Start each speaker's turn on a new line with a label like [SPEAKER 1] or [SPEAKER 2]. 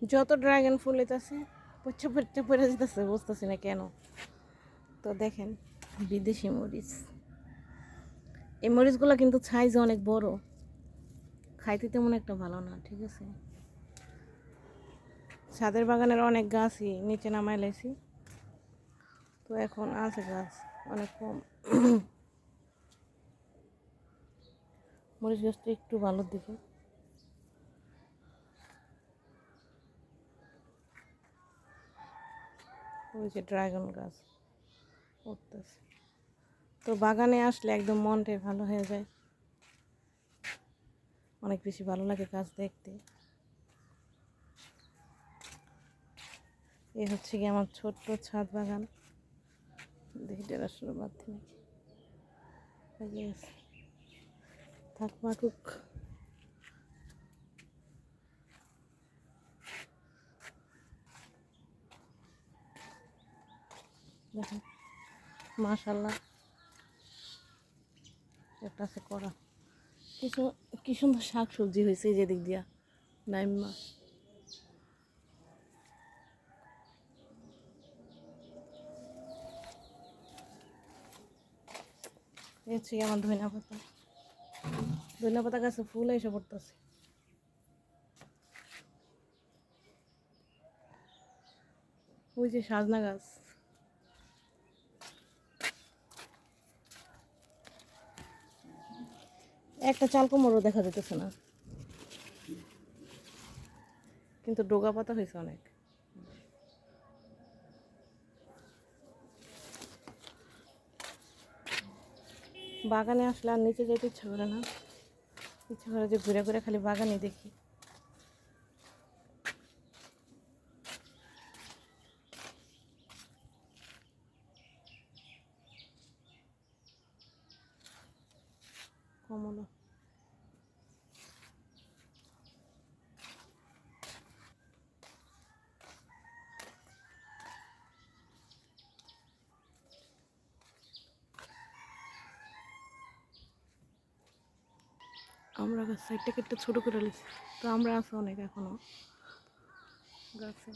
[SPEAKER 1] যত ড্রাগন ফুল আছে পচ্ছা পচ্ছা পড়ে যেতেছে, বুঝতেছি না কেন। তো দেখেন বিদেশি মরিচ, এই মরিচগুলো কিন্তু সাইজ অনেক বড়, খাইতে তেমন একটা ভালো না, ঠিক আছে। ছাদের বাগানের অনেক গাছই নিচে নামাই লাইছি, তো এখন আছে গাছ অনেক কম। মরিচ গাছটা একটু ভালোর দিকে। ওই যে ড্রাগন গাছ উঠতেছে, তো বাগানে আসলে একদম মনটাই ভালো হয়ে যায়, অনেক বেশি ভালো লাগে গাছ দেখতে। এই হচ্ছে কি আমার ছোট্ট ছাদ বাগান, দেখি টেরাসের মাধ্যমে থাক মাকুক। দেখেন মাশাল্লাহ একটা আছে করা, কিছু কি সুন্দর শাক সবজি হয়েছে এই যে দিক দিয়া নাইমা। এই হচ্ছে কি আমার ধনিয়া পাতা, ধনিয়া পাতা গাছে ফুল এসে পড়তেছে। ওই যে সাজনা গাছ, একটা চাল কুমড়ো দেখা যেতেছে না, কিন্তু ডোগা পাতা হয়েছে অনেক। বাগানে আসলে আর নিচে যেতে ইচ্ছা করে না, ইচ্ছা করে যে ঘুরে ঘুরে খালি বাগানে দেখি। কমলা, আমরা গাছ সাইডটা কেটে ছোটো করে নিয়েছি, তো আমরা আছে অনেক এখনো গাছে।